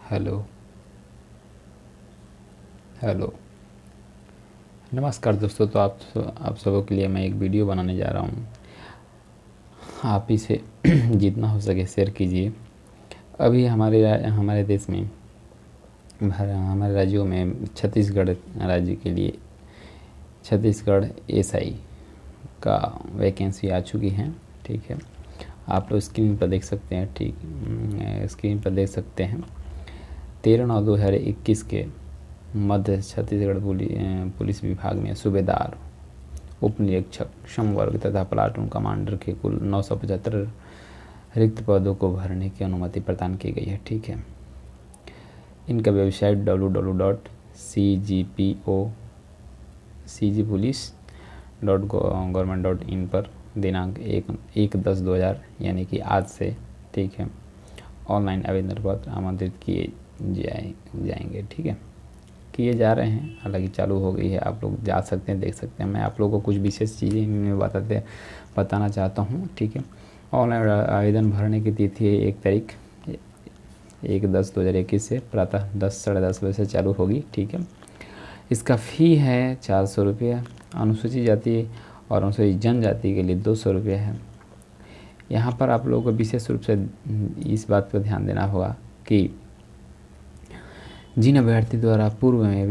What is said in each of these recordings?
Hello hello नमस्कार दोस्तों। तो आप सबों के लिए मैं एक वीडियो बनाने जा रहा हूँ। आप इसे जितना हो सके शेयर कीजिए। अभी हमारे देश में हमारे राज्यों में छत्तीसगढ़ राज्य के लिए छत्तीसगढ़ एसआई का वैकेंसी आ चुकी है। ठीक है, आप लोग स्क्रीन पर देख सकते हैं। स्क्रीन पर देख सकते हैं 13/9/2021 के मध्य छत्तीसगढ़ पुलिस विभाग में सूबेदार, उप निरीक्षक, समवर्ग तथा प्लाटून कमांडर के कुल 975 रिक्त पदों को भरने की अनुमति प्रदान की गई है। ठीक है, इनका वेबसाइट www.cgpolice.gov.in पर दिनांक 1/10/2000 यानी कि आज से, ठीक है, ऑनलाइन आवेदन पत्र आमंत्रित किए जाएंगे। ठीक है, किए जा रहे हैं, हालांकि चालू हो गई है। आप लोग जा सकते हैं, देख सकते हैं। मैं आप लोगों को कुछ विशेष चीज़ें इनमें बताना चाहता हूँ। ठीक है, ऑनलाइन आवेदन भरने की तिथि है 1/10/2021 से प्रातः 10 साढ़े 10 बजे से चालू होगी। ठीक है, इसका फ़ी है 400 रुपये। अनुसूचित जाति और अनुसूचित जनजाति के लिए 200 रुपये है। यहाँ पर आप लोगों को विशेष रूप से इस बात पर ध्यान देना होगा कि जिन अभ्यर्थी द्वारा पूर्व में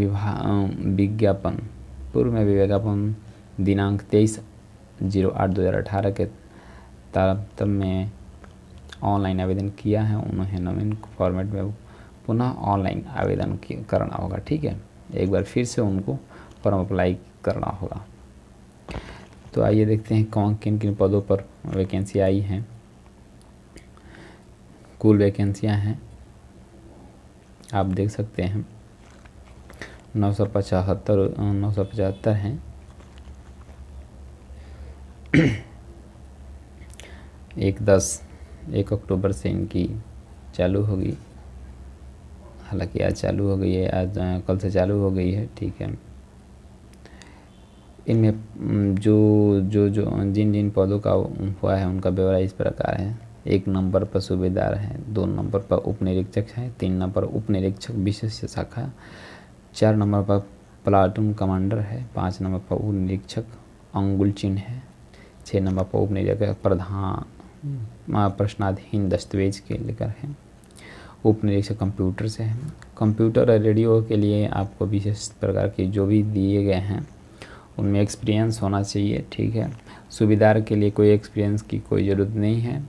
विज्ञापन दिनांक 23/08/2018 के तारतम्य में ऑनलाइन आवेदन किया है, उन्हें नवीन फॉर्मेट में पुनः ऑनलाइन आवेदन करना होगा। ठीक है, एक बार फिर से उनको फॉर्म अप्लाई करना होगा। तो आइए देखते हैं किन किन पदों पर वैकेंसी आई हैं। कुल वैकेंसियां हैं, आप देख सकते हैं 975 हैं। 1 अक्टूबर से इनकी चालू होगी। हालांकि आज चालू हो गई है, आज कल से चालू हो गई है। ठीक है, इनमें जिन पदों का हुआ है उनका ब्यौरा इस प्रकार है। 1 नंबर पर सूबेदार है, 2 नंबर पर उप निरीक्षक है, 3 नंबर उप निरीक्षक विशेष शाखा, 4 नंबर पर प्लाटून कमांडर है, 5 नंबर पर उप निरीक्षक अंगुल चिन्ह है, 6 नंबर पर उप निरीक्षक प्रश्नाधीन दस्तावेज के लेकर है, उप निरीक्षक कंप्यूटर से है। कंप्यूटर और रेडियो के लिए आपको विशेष प्रकार के जो भी दिए गए हैं उनमें एक्सपीरियंस होना चाहिए। ठीक है, सूबेदार के लिए कोई एक्सपीरियंस की कोई ज़रूरत नहीं है।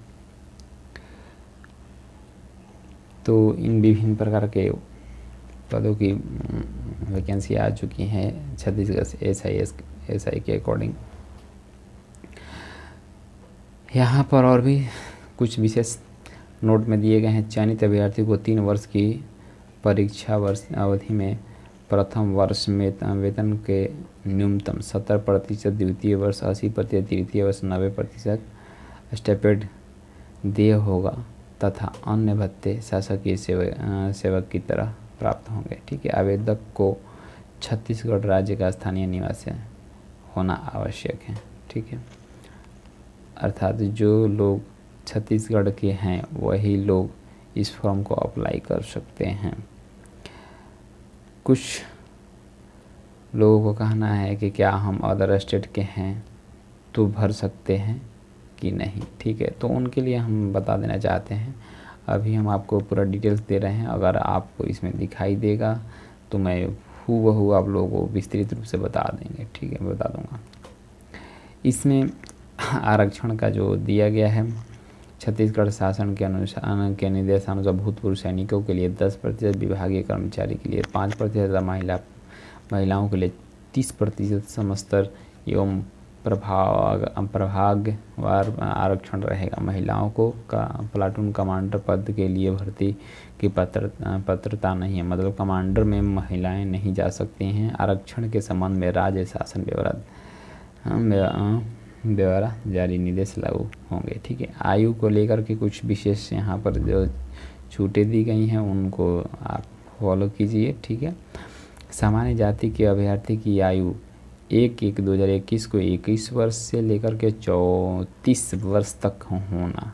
तो इन विभिन्न प्रकार के पदों की वैकेंसी आ चुकी हैं छत्तीसगढ़ एसआई के अकॉर्डिंग। यहाँ पर और भी कुछ विशेष नोट में दिए गए हैं। चयनित अभ्यर्थी को 3 वर्ष की परीक्षा वर्ष अवधि में प्रथम वर्ष में वेतन के न्यूनतम 70%, द्वितीय वर्ष 80%, तृतीय वर्ष 90% स्टाइपेंड देय होगा तथा अन्य भत्ते शासकीय सेवक की तरह प्राप्त होंगे। ठीक है, आवेदक को छत्तीसगढ़ राज्य का स्थानीय निवासी होना आवश्यक है। ठीक है, अर्थात जो लोग छत्तीसगढ़ के हैं वही लोग इस फॉर्म को अप्लाई कर सकते हैं। कुछ लोगों को कहना है कि क्या हम अदर स्टेट के हैं तो भर सकते हैं कि नहीं। ठीक है, तो उनके लिए हम बता देना चाहते हैं। अभी हम आपको पूरा डिटेल्स दे रहे हैं। अगर आपको इसमें दिखाई देगा तो मैं हूबहू आप लोगों को विस्तृत रूप से बता देंगे। ठीक है, मैं बता दूंगा। इसमें आरक्षण का जो दिया गया है, छत्तीसगढ़ शासन के अनुसार के निर्देशानुसार भूतपूर्व सैनिकों के लिए 10%, विभागीय कर्मचारी के लिए 5%, महिलाओं के लिए 30% समस्तर एवं प्रभागवार आरक्षण रहेगा। महिलाओं को प्लाटून कमांडर पद के लिए भर्ती की पात्रता नहीं है, मतलब कमांडर में महिलाएं नहीं जा सकती हैं। आरक्षण के संबंध में राज्य शासन ब्यौरा जारी निर्देश लागू होंगे। ठीक है, आयु को लेकर के कुछ विशेष यहाँ पर जो छूटें दी गई हैं उनको आप फॉलो कीजिए। ठीक है, सामान्य जाति के अभ्यर्थी की आयु 1/1/2021 को 21 वर्ष से लेकर के 34 वर्ष तक होना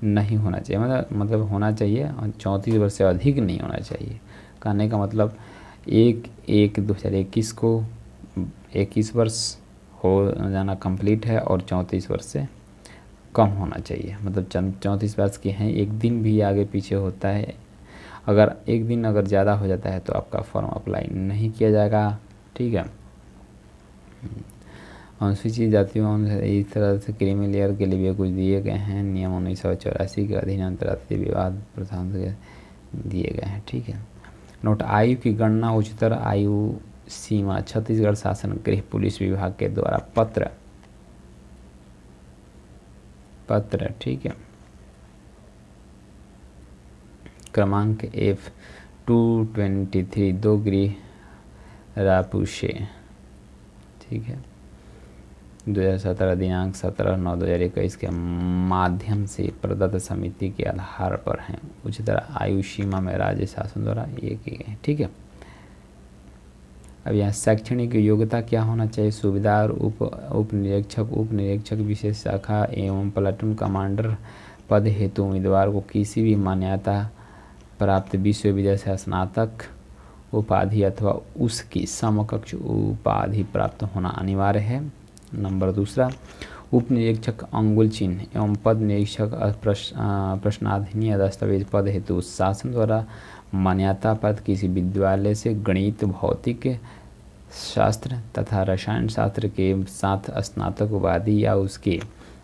नहीं होना चाहिए, मतलब होना चाहिए, 34 वर्ष से अधिक नहीं होना चाहिए। कहने का मतलब 1/1/2021 को 21 वर्ष हो जाना कंप्लीट है और 34 वर्ष से कम होना चाहिए। मतलब 34 वर्ष के हैं, एक दिन भी आगे पीछे होता है, अगर एक दिन अगर ज़्यादा हो जाता है तो आपका फॉर्म अप्लाई नहीं किया जाएगा। ठीक है। अनुसूचित जातियों इस तरह से क्रीमी लेयर के लिए कुछ दिए गए हैं नियम 1984 के अधीन अंतर्राष्ट्रीय विवाद प्रधान दिए गए हैं। ठीक है। नोट, आयु की गणना उच्चतर आयु सीमा छत्तीसगढ़ शासन गृह पुलिस विभाग के द्वारा पत्र, ठीक है, क्रमांक F-223 2 गृह रापुशे, ठीक है, 2017 दिनांक 17/9/2021 के माध्यम से प्रदत्त समिति के आधार पर हैं। उच्चतर आयु सीमा में राज्य शासन द्वारा ये किए गए हैं। ठीक है। अब यहाँ शैक्षणिक योग्यता क्या होना चाहिए? सूबेदार, उप निरीक्षक विशेष शाखा एवं प्लाटून कमांडर पद हेतु उम्मीदवार को किसी भी मान्यता प्राप्त विश्वविद्यालय से स्नातक उपाधि अथवा उसकी समकक्ष उपाधि प्राप्त होना अनिवार्य है। नंबर 2, उप निरीक्षक अंगुल चिन्ह एवं पद निरीक्षक प्रश्नाधीन दस्तावेज पद हेतु शासन द्वारा मान्यता प्राप्त किसी विद्यालय से गणित, भौतिक शास्त्र तथा रसायन शास्त्र के साथ स्नातक उपाधि या उसके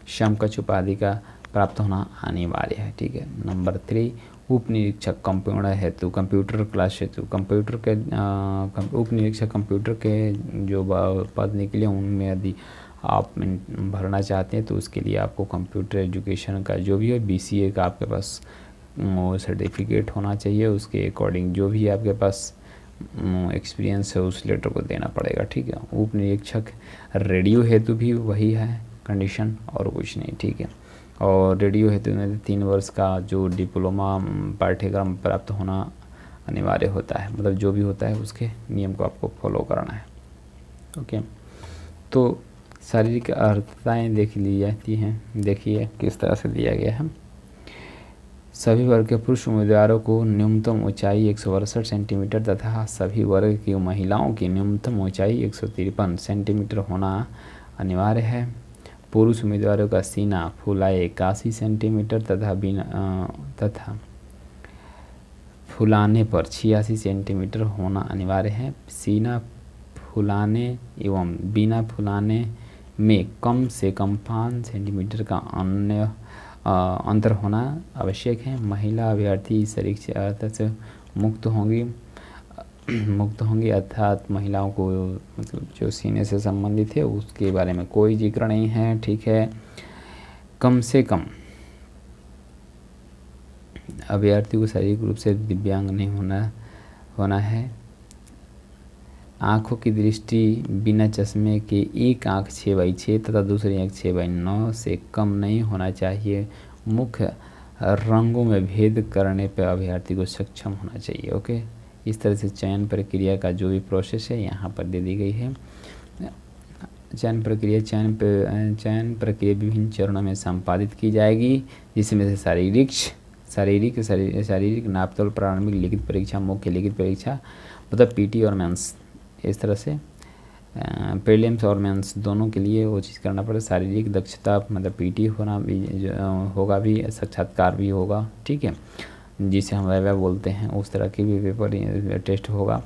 समकक्ष उपाधि का प्राप्त होना अनिवार्य है। ठीक है। नंबर 3, उप निरीक्षक कंप्यूटर क्लास हेतु कंप्यूटर के उप निरीक्षक कंप्यूटर के जो पद निकले उनमें यदि आप भरना चाहते हैं तो उसके लिए आपको कंप्यूटर एजुकेशन का जो भी है BCA का आपके पास वो सर्टिफिकेट होना चाहिए, उसके अकॉर्डिंग जो भी आपके पास एक्सपीरियंस है उस लेटर को देना पड़ेगा। ठीक है। उप निरीक्षक रेडियो हेतु भी वही है कंडीशन और कुछ नहीं। ठीक है। और रेडियो हेतु में 3 वर्ष का जो डिप्लोमा पाठ्यक्रम प्राप्त होना अनिवार्य होता है, मतलब जो भी होता है उसके नियम को आपको फॉलो करना है। ओके। तो शारीरिक अर्हताएँ देख ली जाती हैं। देखिए किस तरह से दिया गया है। सभी वर्ग के पुरुष उम्मीदवारों को न्यूनतम ऊंचाई 162 सेंटीमीटर तथा सभी वर्ग की महिलाओं की न्यूनतम ऊंचाई 153 सेंटीमीटर होना अनिवार्य है। पुरुष उम्मीदवारों का सीना फुलाए 81 सेंटीमीटर तथा फुलाने पर 86 सेंटीमीटर होना अनिवार्य है। सीना फुलाने एवं बिना फुलाने में कम से कम 5 सेंटीमीटर का अंतर होना आवश्यक है। महिला अभ्यर्थी शरीर से मुक्त होंगी अर्थात महिलाओं को मतलब जो सीने से संबंधित है उसके बारे में कोई जिक्र नहीं है। ठीक है। कम से कम अभ्यर्थी को शारीरिक रूप से दिव्यांग नहीं होना है। आँखों की दृष्टि बिना चश्मे के एक आँख 6/6 तथा दूसरी आँख 6/9 से कम नहीं होना चाहिए। मुख्य रंगों में भेद करने पर अभ्यर्थी को सक्षम होना चाहिए। ओके। इस तरह से चयन प्रक्रिया का जो भी प्रोसेस है यहाँ पर दे दी गई है। चयन प्रक्रिया विभिन्न चरणों में संपादित की जाएगी, जिसमें से शारीरिक नापतोल, प्रारंभिक लिखित परीक्षा, मुख्य लिखित परीक्षा मतलब PT और मेंस, इस तरह से प्रीलिम्स और मेंस दोनों के लिए वो चीज़ करना पड़ेगा। शारीरिक दक्षता मतलब PT होना भी होगा, भी साक्षात्कार भी होगा। ठीक है। जिसे हम वाइवा बोलते हैं, उस तरह की भी पेपर टेस्ट होगा।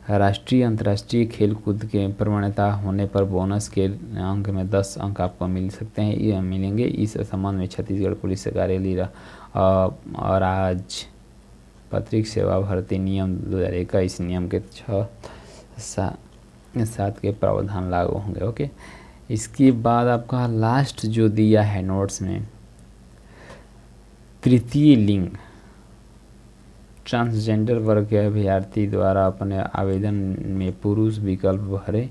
राष्ट्रीय अंतर्राष्ट्रीय खेल कूद के प्रवणता होने पर बोनस के अंक में 10 अंक आपको मिल सकते हैं, ये मिलेंगे। इस संबंध में छत्तीसगढ़ पुलिस कार्यालय राजपत्रित सेवा भर्ती नियम 2021 नियम के 6-7 के प्रावधान लागू होंगे। ओके। इसके बाद आपका लास्ट जो दिया है नोट्स में, तृतीय लिंग ट्रांसजेंडर वर्ग के अभ्यर्थी द्वारा अपने आवेदन में पुरुष विकल्प भरे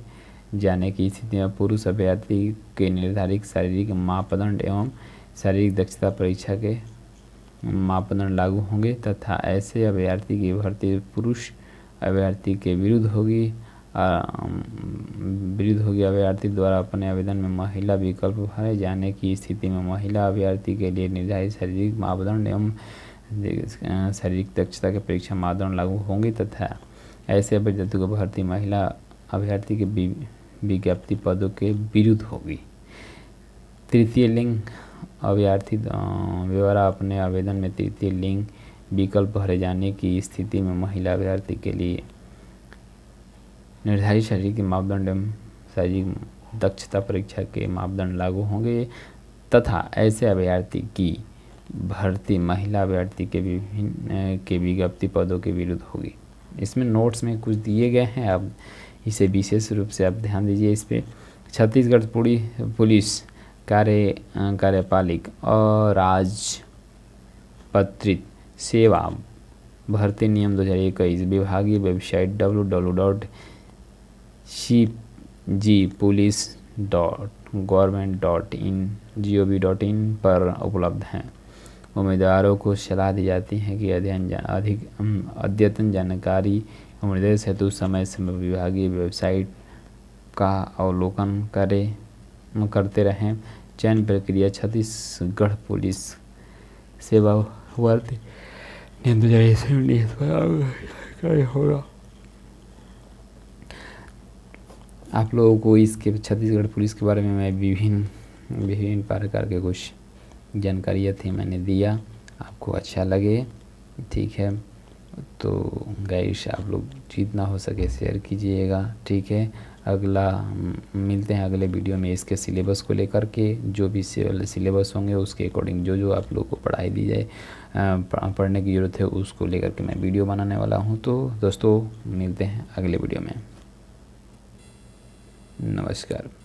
जाने की स्थिति में पुरुष अभ्यर्थी के निर्धारित शारीरिक मापदंड एवं शारीरिक दक्षता परीक्षा के मापदंड लागू होंगे तथा ऐसे अभ्यर्थी की भर्ती पुरुष अभ्यर्थी के विरुद्ध होगी विरुद्ध होगी। अभ्यर्थी द्वारा अपने आवेदन में महिला विकल्प भरे जाने की स्थिति में महिला अभ्यर्थी के लिए निर्धारित शारीरिक मापदंड एवं शारीरिक दक्षता के परीक्षा मापदंड लागू होंगे तथा ऐसे अभ्यर्थी को भर्ती महिला अभ्यर्थी के विज्ञप्ति पदों के विरुद्ध होगी। तृतीय लिंग अभ्यर्थी द्वारा अपने आवेदन में तृतीय लिंग विकल्प भरे जाने की स्थिति में महिला अभ्यर्थी के लिए निर्धारित शारीरिक मापदंड एवं शारीरिक दक्षता परीक्षा के मापदंड लागू होंगे तथा ऐसे अभ्यर्थी की भर्ती महिला अभ्यर्थी के विज्ञप्ति पदों के विरुद्ध होगी। इसमें नोट्स में कुछ दिए गए हैं, अब इसे विशेष रूप से आप ध्यान दीजिए इस पे। छत्तीसगढ़ पुलिस कार्यपालिक और राजपत्रित सेवा भर्ती नियम 2021 विभागीय वेबसाइट www.cpolice.government.in पर उपलब्ध हैं। उम्मीदवारों को सलाह दी जाती है कि अद्यतन जानकारी एवं निर्देश हेतु समय समय विभागीय वेबसाइट का अवलोकन करते रहें। चयन प्रक्रिया छत्तीसगढ़ पुलिस सेवा भर्ती नियम 2019 होगा। आप लोगों को इसके छत्तीसगढ़ पुलिस के बारे में मैं विभिन्न प्रकार के कुछ जानकारियाँ थी मैंने दिया, आपको अच्छा लगे, ठीक है। तो गाइस आप लोग जितना हो सके शेयर कीजिएगा, ठीक है। अगला मिलते हैं अगले वीडियो में इसके सिलेबस को लेकर के, जो भी सिलेबस होंगे उसके अकॉर्डिंग जो आप लोग को पढ़ाई दी जाए, पढ़ने की ज़रूरत है उसको लेकर के मैं वीडियो बनाने वाला हूँ। तो दोस्तों मिलते हैं अगले वीडियो में, नमस्कार।